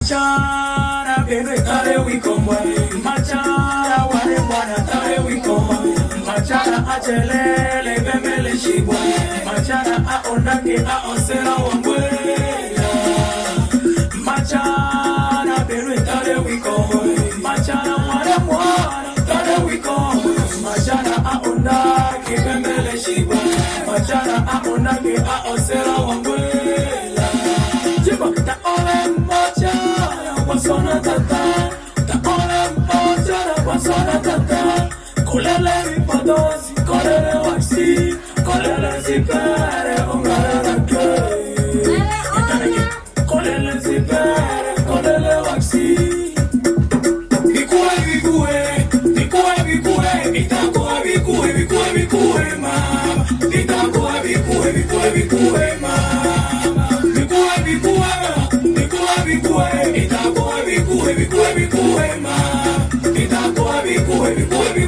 Machara bebe tare wikomwe, machara wale bwana tare wikomwe, machara achelele bemele shibwe, machara aondake aosera wangwe, machara bebe tare wikomwe, machara wale bwana tare wikomwe, machara aondake bemele shibwe, machara aondake aosera wangwe. Wasona tata, ta ole mojara wasona tata. Kolele ripadosi, kolele waxi, kolele zipere, ongara rake. Kolele zipere, kolele waxi. Bikue, bikue, mama. Bikue, mama. Bikue,